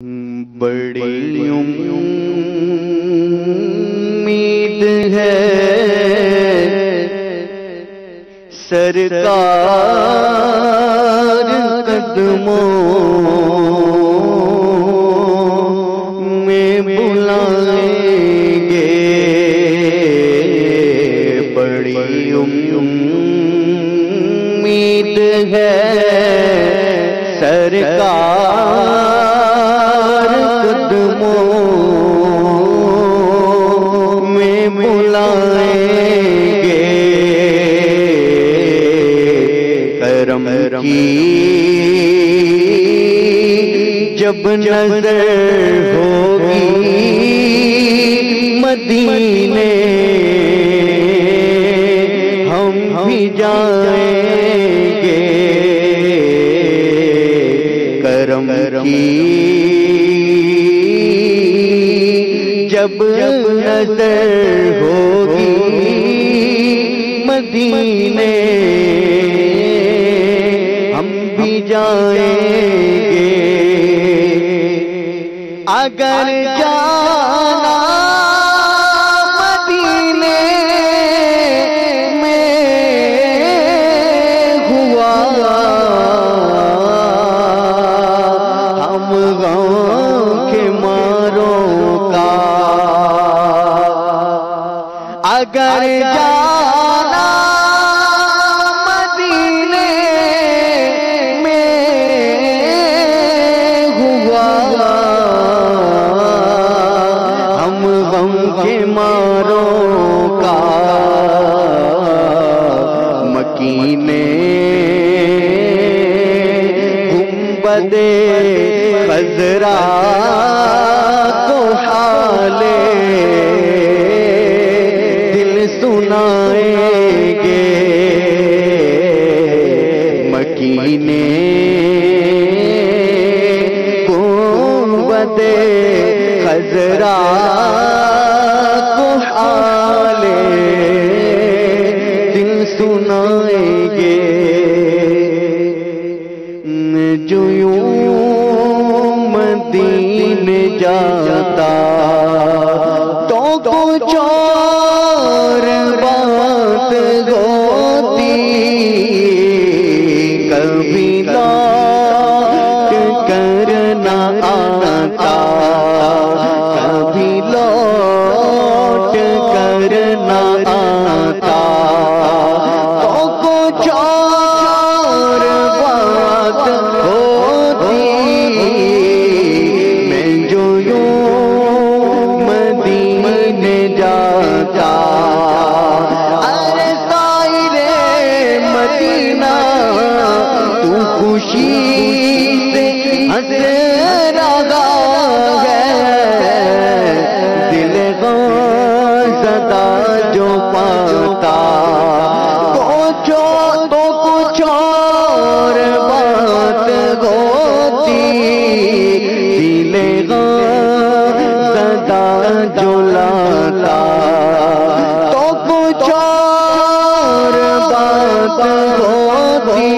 بڑی امید ہے سرکار قدموں میں بلائیں گے، بڑی امید ہے سرکار قدموں میں بلائیں گے، کرم کی جب نظر ہوگی مدینے ہم بھی جائیں گے، کرم کی جب نظر ہوگی مدینے ہم بھی جائیں گے، اگر جانا مدینے میں ہوا ہم غم کے ماروں کا، اگر جانا مدینے میں ہوا ہم غم کے ماروں کا، مکینے گنبد خضرا کو حالے دل سنائیں گے، مکینے گنبد خضرا کو حالے دل سنائیں گے، جو یوں مدینے جاتا تو کچھ اور بات ہوتی، کبھی لوٹ کر نہ آتا، کبھی لوٹ کر نہ آتا، تو کچھ اور بات ہوتی، میں جو یوں مدینے جاتا، ارے طائرے مدینہ تو خوشی سے ہنس رہا ہے، دل غم زدہ جو پاتا تو کچھ اور بات ہوتی، دل غم زدہ جو لاتا تو کچھ اور بات ہوتی،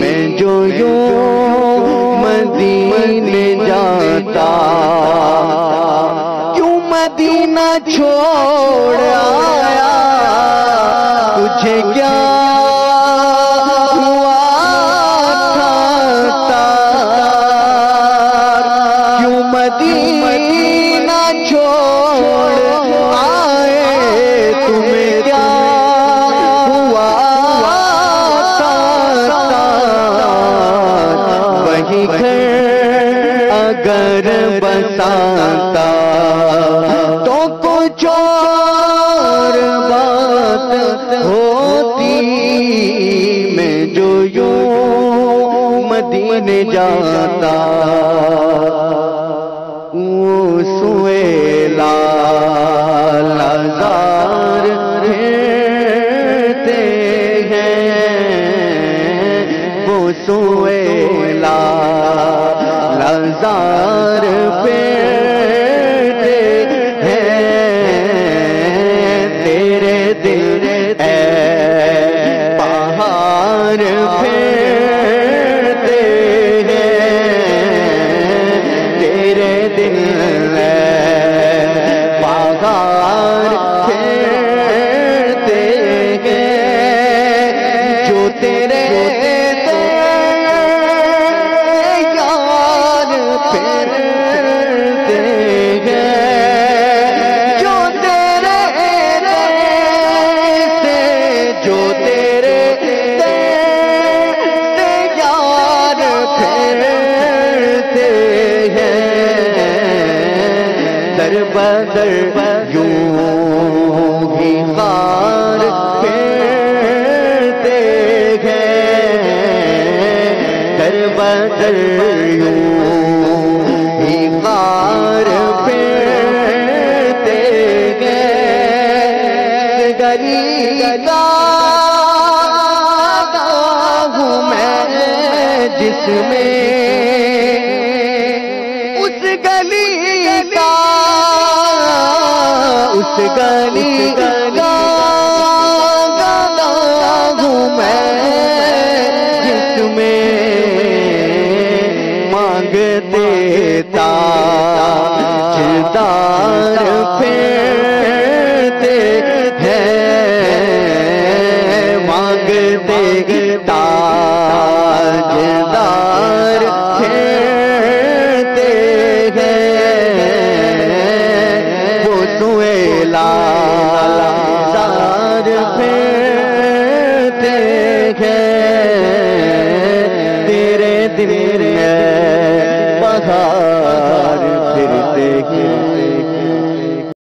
میں جو یوں مدینے جاتا، کیوں مدینہ چھوڑ آیا، تجھے کیا ہوا تھا، کیوں مدینہ چھوڑ آئے، تمہیں کیا ہوا تھا، وہی گھر اگر بساتا تو کچھ اور بات ہوتی، میں جو یوں مدینے جاتا، وہ سویلا لازار پھرتے ہیں، وہ سویلا لازار پھرتے ہیں، تیرے دل اے پہاڑ پھرتے ہیں، دل باہر پھرتے ہیں جو تیرے یار پھرتے ہیں جو تیرے جو تیرے یار پھرتے ہیں در بدر یوں ہی خار پھرتے ہیں در بدر یوں ہی خار پھرتے ہیں گلی ہوں میں جس میں اس گلی کا اس گلی کا ہوں میں جس میں مانگتے تاجدار پھرتے ہیں مانگتے